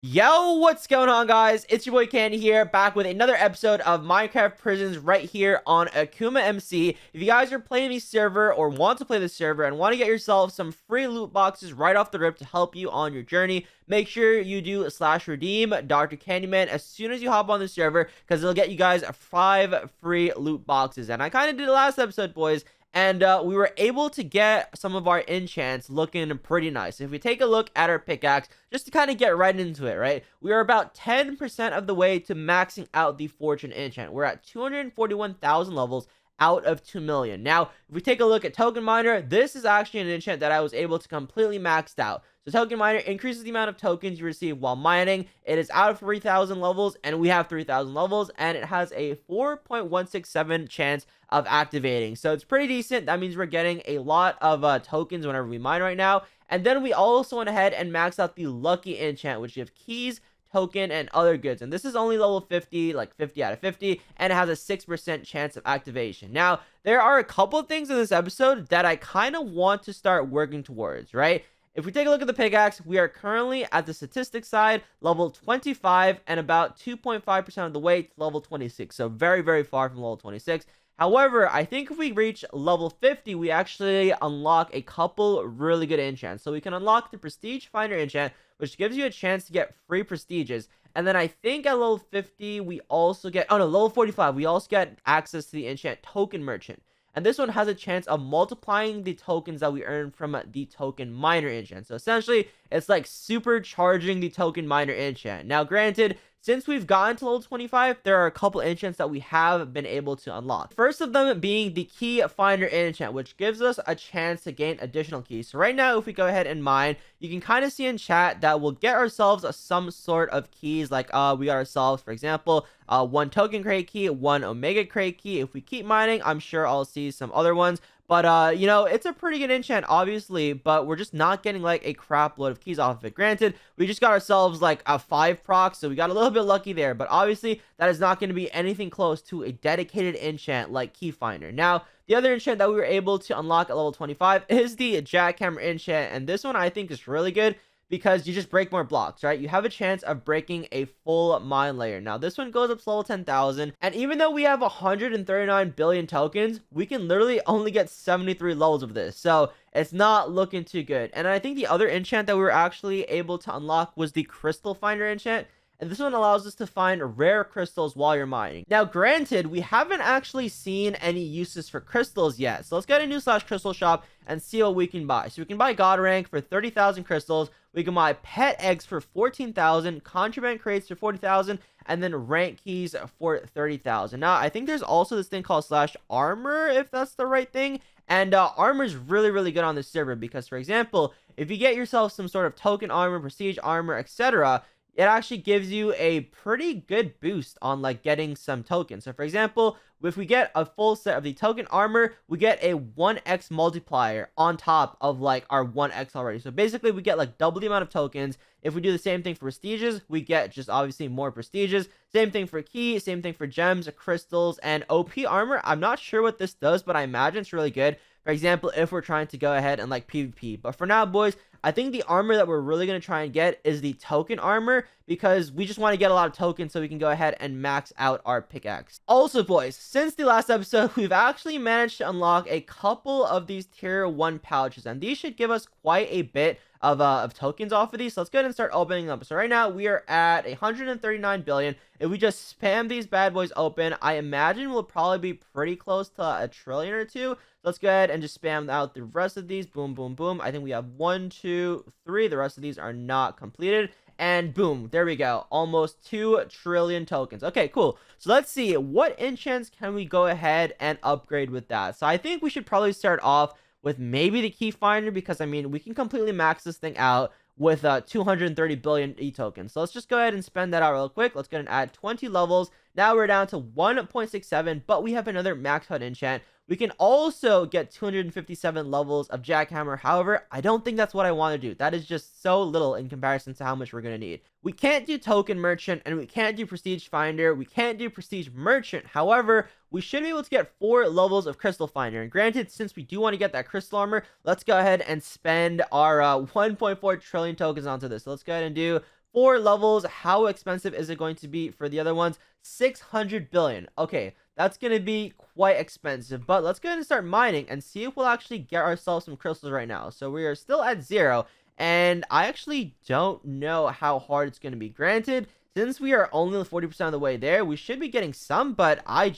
Yo, what's going on, guys? It's your boy Candy here, back with another episode of Minecraft Prisons right here on AkumaMc. If you guys are playing the server or want to play the server and want to get yourself some free loot boxes right off the rip to help you on your journey, make sure you do /redeem DrCandyMan as soon as you hop on the server, because it'll get you guys 5 free loot boxes. And I kind of did it last episode, boys. And we were able to get some of our enchants looking pretty nice. If we take a look at our pickaxe, just to kind of get right into it, right? We are about 10% of the way to maxing out the fortune enchant. We're at 241,000 levels out of 2 million. Now, if we take a look at token miner, this is actually an enchant that I was able to completely max out. So token miner increases the amount of tokens you receive while mining. It is out of 3,000 levels, and we have 3,000 levels, and it has a 4.167 chance of activating. So it's pretty decent. That means we're getting a lot of tokens whenever we mine right now. And then we also went ahead and maxed out the lucky enchant, which gives keys, token, and other goods. And this is only level 50, like 50 out of 50, and it has a 6% chance of activation. Now, there are a couple of things in this episode that I kind of want to start working towards, right? If we take a look at the pickaxe, we are currently at the statistics side, level 25, and about 2.5% of the way to level 26. So very, very far from level 26. However, I think if we reach level 50, we actually unlock a couple really good enchants. So we can unlock the Prestige Finder enchant, which gives you a chance to get free prestiges. And then I think at level 50, we also get, oh no, level 45, we also get access to the enchant Token Merchant. And this one has a chance of multiplying the tokens that we earn from the token miner enchant. So essentially, it's like supercharging the token miner enchant. Now, granted, since we've gotten to level 25, there are a couple enchants that we have been able to unlock. First of them being the key finder enchant, which gives us a chance to gain additional keys. So right now, if we go ahead and mine, you can kind of see in chat that we'll get ourselves some sort of keys. Like we got ourselves, for example, 1 token crate key, 1 omega crate key. If we keep mining, I'm sure I'll see some other ones. But, you know, it's a pretty good enchant, obviously, but we're just not getting, like, a crap load of keys off of it. Granted, we just got ourselves, like, a 5 proc, so we got a little bit lucky there, but obviously, that is not going to be anything close to a dedicated enchant like Key Finder. Now, the other enchant that we were able to unlock at level 25 is the Jackhammer enchant, and this one I think is really good, because you just break more blocks, right? You have a chance of breaking a full mine layer. Now, this one goes up to level 10,000, and even though we have 139 billion tokens, we can literally only get 73 levels of this, so it's not looking too good. And I think the other enchant that we were actually able to unlock was the Crystal Finder enchant, and this one allows us to find rare crystals while you're mining. Now, granted, we haven't actually seen any uses for crystals yet, so let's get a new /crystal shop and see what we can buy. So we can buy God Rank for 30,000 crystals, we can buy pet eggs for 14,000, contraband crates for 40,000, and then rank keys for 30,000. Now, I think there's also this thing called /armor, if that's the right thing. And armor is really, really good on this server because, for example, if you get yourself some sort of token armor, prestige armor, etc., it actually gives you a pretty good boost on like getting some tokens. So for example, if we get a full set of the token armor, we get a 1x multiplier on top of like our 1x already. So basically we get like double the amount of tokens. If we do the same thing for prestiges, we get just obviously more prestiges. Same thing for key, same thing for gems, crystals, and OP armor. I'm not sure what this does, but I imagine it's really good. For example, if we're trying to go ahead and like PvP. But for now, boys, I think the armor that we're really going to try and get is the token armor, because we just want to get a lot of tokens so we can go ahead and max out our pickaxe. Also, boys, since the last episode, we've actually managed to unlock a couple of these tier 1 pouches, and these should give us quite a bit of tokens off of these. So let's go ahead and start opening them. So right now we are at 139 billion. If we just spam these bad boys open, I imagine we'll probably be pretty close to a trillion or two. Let's go ahead and just spam out the rest of these. Boom, boom, boom. I think we have 1, 2, 3. The rest of these are not completed. And boom, there we go. Almost 2 trillion tokens. Okay, cool. So let's see. What enchants can we go ahead and upgrade with that? So I think we should probably start off with maybe the key finder, because I mean, we can completely max this thing out with 230 billion e-tokens. So let's just go ahead and spend that out real quick. Let's go ahead and add 20 levels. Now we're down to 1.67, but we have another max out enchant. We can also get 257 levels of Jackhammer. However, I don't think that's what I want to do. That is just so little in comparison to how much we're going to need. We can't do Token Merchant, and we can't do Prestige Finder. We can't do Prestige Merchant. However, we should be able to get 4 levels of Crystal Finder. And granted, since we do want to get that Crystal Armor, let's go ahead and spend our 1.4 trillion tokens onto this. So let's go ahead and do 4 levels. How expensive is it going to be for the other ones? 600 billion. Okay, that's going to be quite expensive, but let's go ahead and start mining and see if we'll actually get ourselves some crystals right now. So we are still at 0, and I actually don't know how hard it's going to be. Granted, since we are only 40% of the way there, we should be getting some, but I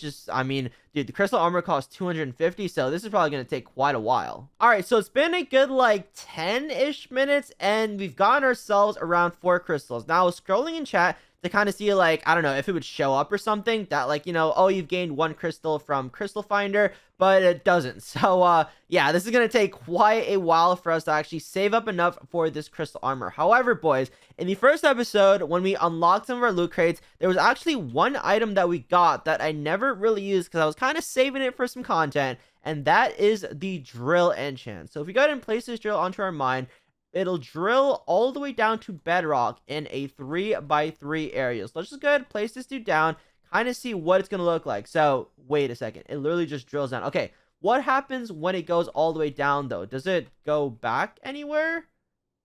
mean, dude, the crystal armor costs 250, so this is probably going to take quite a while. All right, so it's been a good, like, 10-ish minutes, and we've gotten ourselves around 4 crystals. Now, I was scrolling in chat to kind of see, like, I don't know, if it would show up or something that, like, you know, oh, you've gained 1 crystal from Crystal Finder, but it doesn't. So, yeah, this is going to take quite a while for us to actually save up enough for this crystal armor. However, boys, in the first episode, when we unlocked some of our loot crates, there was actually one item that we got that I never really used because I was kind of saving it for some content, and that is the drill enchant. So if we go ahead and place this drill onto our mine, it'll drill all the way down to bedrock in a 3x3 area. So let's just go ahead and place this dude down, kind of see what it's going to look like. So wait a second, it literally just drills down. Okay, what happens when it goes all the way down though? Does it go back anywhere?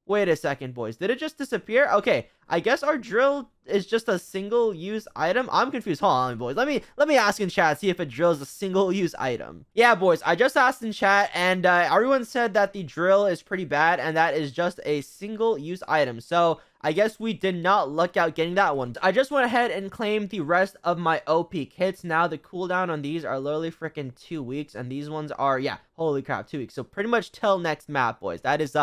Wait a second, boys. Did it just disappear? Okay, I guess our drill is just a single-use item. I'm confused. Hold on, boys. Let me ask in chat, see if it drills a single-use item. Yeah, boys, I just asked in chat, and everyone said that the drill is pretty bad, and that is just a single-use item. So I guess we did not luck out getting that one. I just went ahead and claimed the rest of my OP kits. Now the cooldown on these are literally freaking 2 weeks, and these ones are, yeah, holy crap, 2 weeks. So pretty much till next map, boys. That is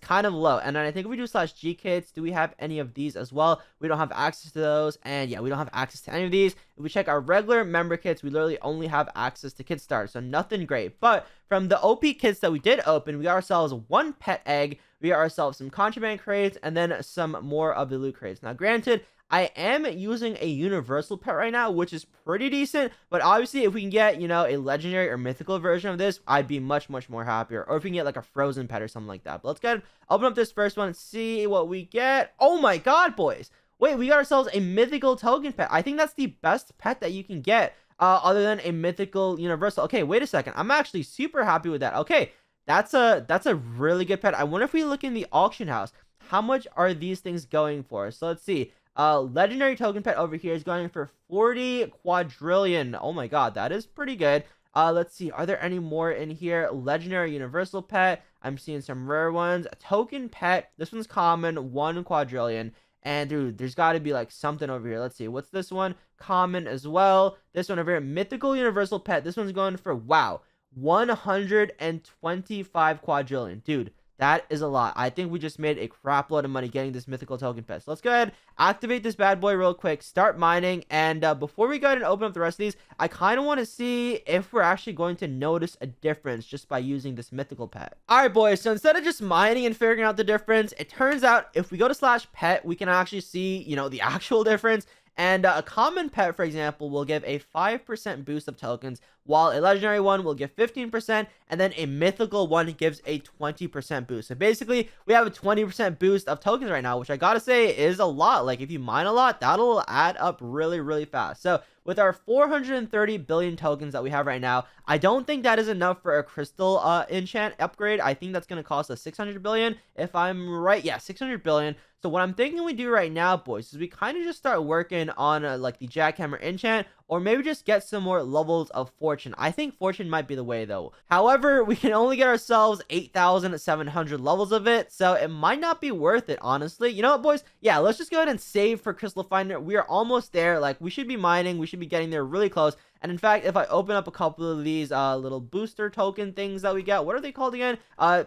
kind of low. And then I think if we do /G kits, do we have any of these as well? We don't have access to those. And yeah, we don't have access to any of these. If we check our regular member kits, we literally only have access to kit start. So nothing great. But from the OP kits that we did open, we got ourselves 1 pet egg. We got ourselves some contraband crates and then some more of the loot crates. Now granted, I am using a universal pet right now, which is pretty decent, but obviously if we can get, you know, a legendary or mythical version of this, I'd be much more happier. Or if we can get like a frozen pet or something like that. But let's go ahead, open up this first one and see what we get. Oh my god, boys. Wait, we got ourselves a mythical token pet. I think that's the best pet that you can get other than a mythical universal. Okay, wait a second. I'm actually super happy with that. Okay, that's a really good pet. I wonder if we look in the auction house, how much are these things going for? So let's see. Legendary token pet over here is going for 40 quadrillion. Oh my god, that is pretty good. Let's see, are there any more in here? Legendary universal pet, I'm seeing some rare ones. A token pet, this one's common, 1 quadrillion. And dude, there's got to be like something over here. Let's see, what's this one? Common as well. This one over here, mythical universal pet, this one's going for, wow, 125 quadrillion. Dude, that is a lot. I think we just made a crap load of money getting this mythical token pet. So let's go ahead, activate this bad boy real quick, start mining, and before we go ahead and open up the rest of these, I kind of want to see if we're actually going to notice a difference just by using this mythical pet. Alright, boys, so instead of just mining and figuring out the difference, it turns out if we go to /pet, we can actually see, you know, the actual difference. And a common pet, for example, will give a 5% boost of tokens, while a legendary one will give 15%, and then a mythical one gives a 20% boost. So basically, we have a 20% boost of tokens right now, which I gotta say is a lot. Like, if you mine a lot, that'll add up really fast. So with our 430 billion tokens that we have right now, I don't think that is enough for a crystal enchant upgrade. I think that's going to cost us 600 billion, if I'm right. Yeah, 600 billion. So what I'm thinking we do right now, boys, is we kind of just start working on like the jackhammer enchant, or maybe just get some more levels of fortune. I think fortune might be the way though. However, we can only get ourselves 8,700 levels of it, so it might not be worth it, honestly. You know what, boys? Yeah, let's just go ahead and save for crystal finder. We are almost there. Like, we should be mining, we should be getting there really close. And in fact, if I open up a couple of these little booster token things that we get, what are they called again?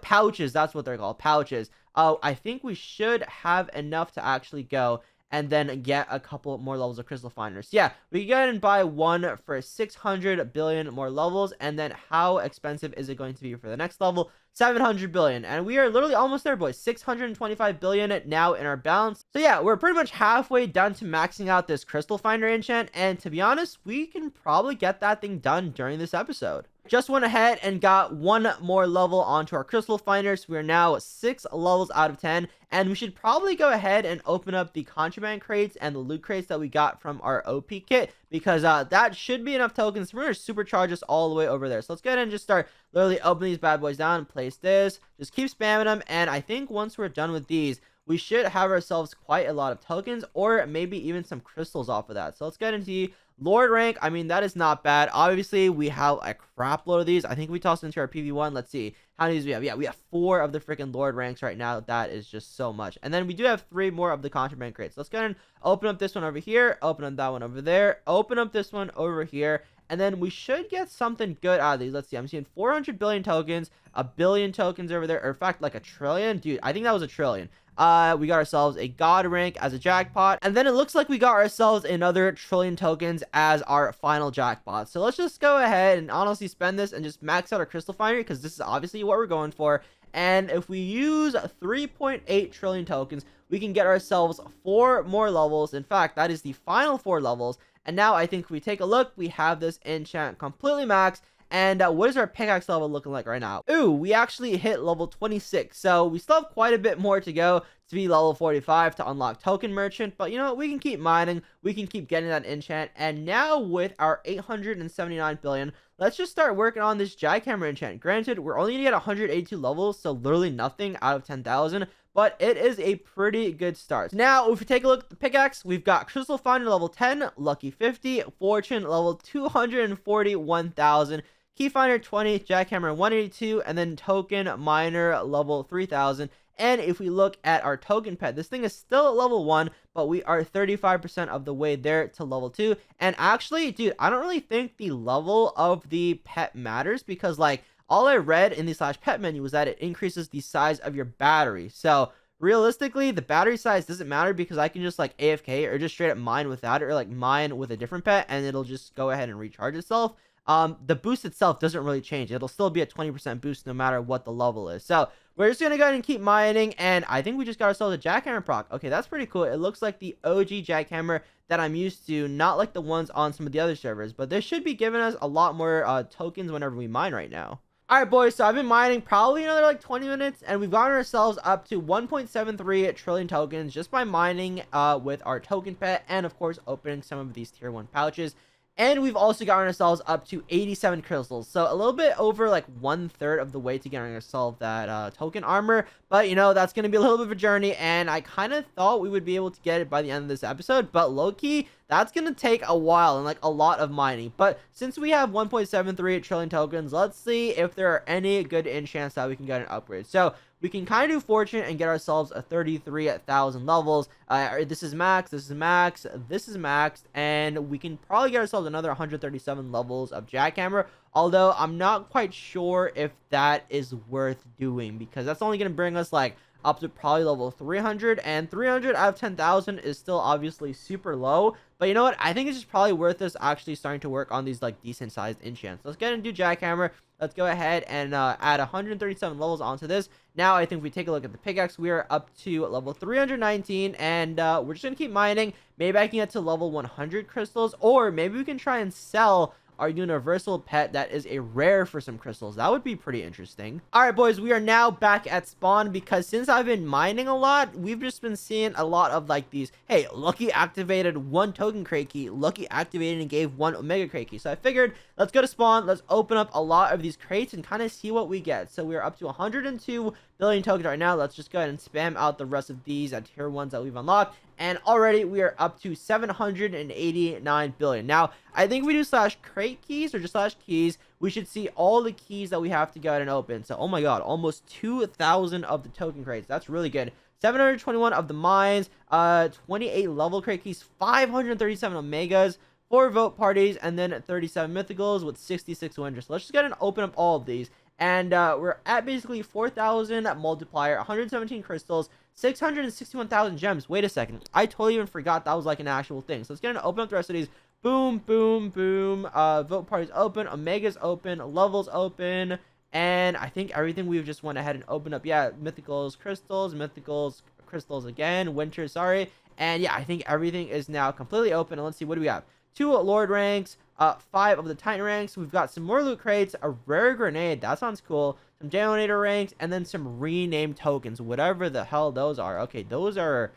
Pouches, that's what they're called, pouches. I think we should have enough to actually go and then get a couple more levels of crystal finders. Yeah, we can go ahead and buy one for 600 billion more levels. And then how expensive is it going to be for the next level? 700 billion. And we are literally almost there, boys. 625 billion now in our balance. So yeah, we're pretty much halfway done to maxing out this crystal finder enchant. And to be honest, we can probably get that thing done during this episode. Just went ahead and got one more level onto our crystal finders. We are now 6 levels out of 10, and we should probably go ahead and open up the contraband crates and the loot crates that we got from our OP kit, because that should be enough tokens. We're going to supercharge us all the way over there. So let's go ahead and just start literally opening these bad boys down and place this. Just keep spamming them, and I think once we're done with these, we should have ourselves quite a lot of tokens, or maybe even some crystals off of that. So let's get into Lord rank. I mean, that is not bad. Obviously, we have a crap load of these. I think we tossed into our PV1. Let's see how many do we have. Yeah, we have 4 of the freaking Lord ranks right now. That is just so much. And then we do have 3 more of the contraband crates. Let's go ahead and open up this one over here, open up that one over there, open up this one over here, and then we should get something good out of these. Let's see. I'm seeing 400 billion tokens, a billion tokens over there, or in fact, like a trillion. Dude, I think that was a trillion. We got ourselves a god rank as a jackpot, and then it looks like we got ourselves another trillion tokens as our final jackpot. So let's just go ahead and honestly spend this and just max out our crystal finery, because this is obviously what we're going for. And if we use 3.8 trillion tokens, we can get ourselves 4 more levels. In fact, that is the final 4 levels. And now I think if we take a look, we have this enchant completely maxed. And what is our pickaxe level looking like right now? Ooh, we actually hit level 26. So we still have quite a bit more to go to be level 45 to unlock token merchant. But you know what? We can keep mining. We can keep getting that enchant. And now with our 879 billion, let's just start working on this jackhammer enchant. Granted, we're only going to get 182 levels, so literally nothing out of 10,000. But it is a pretty good start. Now, if we take a look at the pickaxe, we've got Crystal Finder level 10, Lucky 50, Fortune level 241,000, Key Finder 20, Jackhammer 182, and then Token Miner level 3000. And if we look at our token pet, this thing is still at level 1, but we are 35% of the way there to level 2. And actually, dude, I don't really think the level of the pet matters, because like, all I read in the /pet menu was that it increases the size of your battery. So realistically, the battery size doesn't matter, because I can just like AFK or just straight up mine without it, or like mine with a different pet, and it'll just go ahead and recharge itself. The boost itself doesn't really change. It'll still be a 20% boost no matter what the level is. So we're just gonna go ahead and keep mining, and I think we just got ourselves a jackhammer proc. Okay, that's pretty cool. It looks like the OG jackhammer that I'm used to, not like the ones on some of the other servers, but this should be giving us a lot more tokens whenever we mine right now. Alright boys, so I've been mining probably another like 20 minutes, and we've gotten ourselves up to 1.73 trillion tokens just by mining with our token pet, and of course opening some of these tier 1 pouches. And we've also gotten ourselves up to 87 crystals, so a little bit over like 1/3 of the way to getting ourselves that token armor. But you know, that's going to be a little bit of a journey, and I kind of thought we would be able to get it by the end of this episode, but low-key, that's going to take a while and like a lot of mining. But since we have 1.73 trillion tokens, let's see if there are any good enchants that we can get an upgrade. So we can kind of do fortune and get ourselves a 33,000 levels. This is max, this is max, this is maxed, and we can probably get ourselves another 137 levels of jackhammer. Although I'm not quite sure if that is worth doing, because that's only going to bring us like up to probably level 300, and 300 out of 10,000 is still obviously super low. But you know what? I think it's just probably worth us actually starting to work on these like decent sized enchants. Let's get into jackhammer. Let's go ahead and add 137 levels onto this. Now I think if we take a look at the pickaxe, we are up to level 319, and we're just gonna keep mining. Maybe I can get to level 100 crystals, or maybe we can try and sell our universal pet that is a rare for some crystals. That would be pretty interesting. All right boys, we are now back at spawn, because since I've been mining a lot, we've just been seeing a lot of like these, hey, Lucky activated 1 token crate key, Lucky activated and gave 1 omega crate key. So I figured, let's go to spawn, let's open up a lot of these crates and kind of see what we get. So we're up to 102 billion tokens right now. Let's just go ahead and spam out the rest of these at tier 1s that we've unlocked, and already we are up to 789 billion. Now I think we do /crate keys or just /keys, we should see all the keys that we have to go ahead and open. So oh my god, almost 2,000 of the token crates. That's really good. 721 of the mines, 28 level crate keys, 537 omegas, 4 vote parties, and then 37 mythicals with 66 wonders. So let's just go ahead and open up all of these. And we're at basically 4,000 multiplier, 117 crystals, 661,000 gems. Wait a second, I totally even forgot that was like an actual thing. So let's get to open up the rest of these. Boom, boom, boom. Vote parties open, omegas open, levels open, and I think everything we've just went ahead and opened up. Yeah, mythicals, mythicals, crystals again, winter, sorry. And yeah, I think everything is now completely open. And let's see, what do we have? 2 Lord ranks, 5 of the Titan ranks. We've got some more loot crates, a rare grenade, that sounds cool, some Detonator ranks, and then some renamed tokens, whatever the hell those are. Okay, those are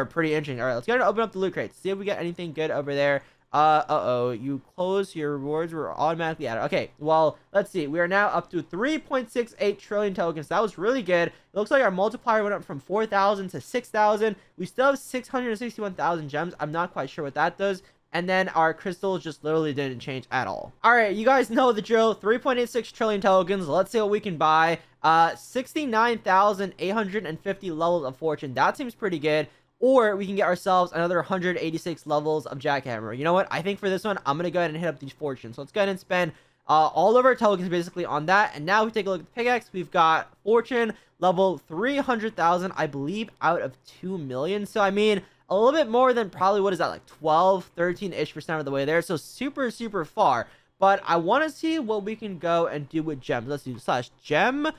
pretty interesting. All right, let's go ahead and open up the loot crates, see if we get anything good over there. You close, your rewards were automatically added. Okay, well, let's see. We are now up to 3.68 trillion tokens. That was really good. It looks like our multiplier went up from 4,000 to 6,000. We still have 661,000 gems. I'm not quite sure what that does. And then our crystals just literally didn't change at all. All right, you guys know the drill. 3.86 trillion tokens. Let's see what we can buy. 69,850 levels of fortune. That seems pretty good. Or we can get ourselves another 186 levels of jackhammer. You know what? I think for this one, I'm going to go ahead and hit up these fortunes. So let's go ahead and spend all of our tokens basically on that. And now we take a look at the pickaxe. We've got fortune level 300,000, I believe, out of 2 million. So, I mean, a little bit more than probably, what is that, like 12, 13-ish% of the way there. So super, super far. But I want to see what we can go and do with gems. Let's do /gem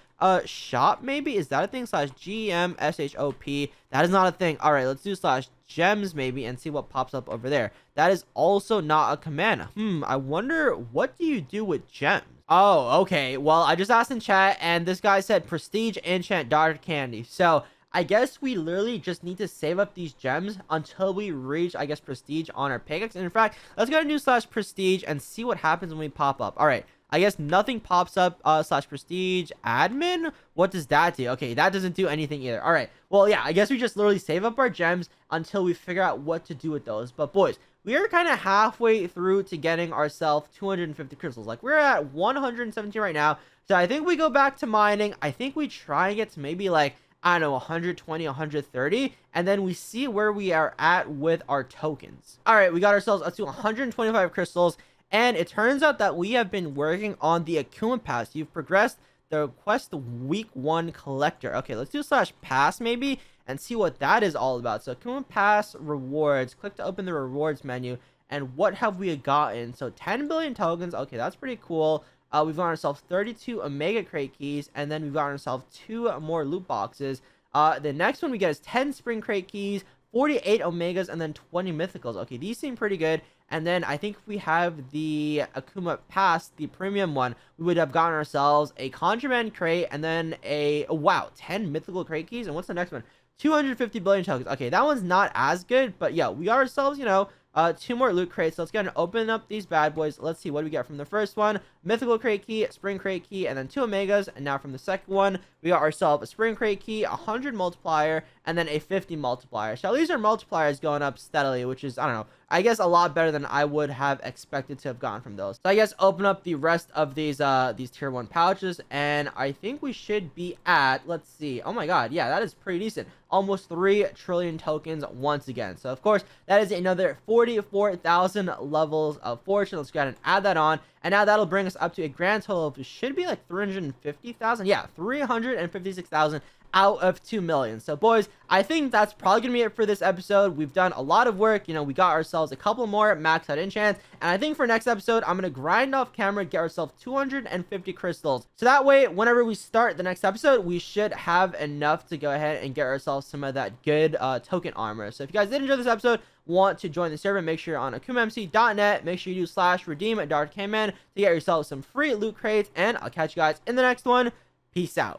shop, maybe? Is that a thing? /GMSHOP. That is not a thing. All right, let's do /gems maybe and see what pops up over there. That is also not a command. I wonder, what do you do with gems? Oh, okay. Well, I just asked in chat, and this guy said prestige enchant DrCandy. So I guess we literally just need to save up these gems until we reach, I guess, prestige on our pickaxe. And in fact, let's go ahead and do /prestige and see what happens when we pop up. All right. I guess nothing pops up /prestige admin. What does that do? Okay, that doesn't do anything either. All right. Well, yeah, I guess we just literally save up our gems until we figure out what to do with those. But boys, we are kind of halfway through to getting ourselves 250 crystals. Like, we're at 117 right now. So I think we go back to mining. I think we try and get to maybe like, I don't know, 120, 130, and then we see where we are at with our tokens. All right, we got ourselves up to 125 crystals, and it turns out that we have been working on the Akuma Pass. You've progressed the quest week 1 collector. Okay, let's do /pass maybe and see what that is all about. So Akuma Pass rewards, click to open the rewards menu, and what have we gotten? So 10 billion tokens. Okay, that's pretty cool. We've got ourselves 32 Omega Crate keys, and then we've got ourselves 2 more loot boxes. The next one we get is 10 Spring Crate keys, 48 Omegas, and then 20 Mythicals. Okay, these seem pretty good. And then I think if we have the Akuma Pass, the premium one, we would have gotten ourselves a Contraband Crate, and then wow, 10 Mythical Crate keys. And what's the next one? 250 billion tokens. Okay, that one's not as good, but yeah, we got ourselves, you know, 2 more loot crates. So let's go ahead and open up these bad boys. Let's see what do we get from the first one. Mythical crate key, spring crate key, and then 2 omegas. And now from the second one, we got ourselves a spring crate key, 100 multiplier, and then a 50 multiplier. So at least our multiplier is going up steadily, which is, I don't know, I guess a lot better than I would have expected to have gotten from those. So I guess open up the rest of these tier 1 pouches, and I think we should be at, let's see, oh my god, yeah, that is pretty decent. Almost 3 trillion tokens once again. So of course, that is another 44,000 levels of fortune. Let's go ahead and add that on. And now that'll bring us up to a grand total of, should be like 350,000. Yeah, 356,000 out of 2 million. So boys, I think that's probably gonna be it for this episode. We've done a lot of work. You know, we got ourselves a couple more max out enchants, and I think for next episode I'm gonna grind off camera, get ourselves 250 crystals, so that way whenever we start the next episode, we should have enough to go ahead and get ourselves some of that good token armor. So if you guys did enjoy this episode, want to join the server, make sure you're on AkumaMc.net. Make sure you do /redeem DrCandyMan to get yourself some free loot crates, and I'll catch you guys in the next one. Peace out.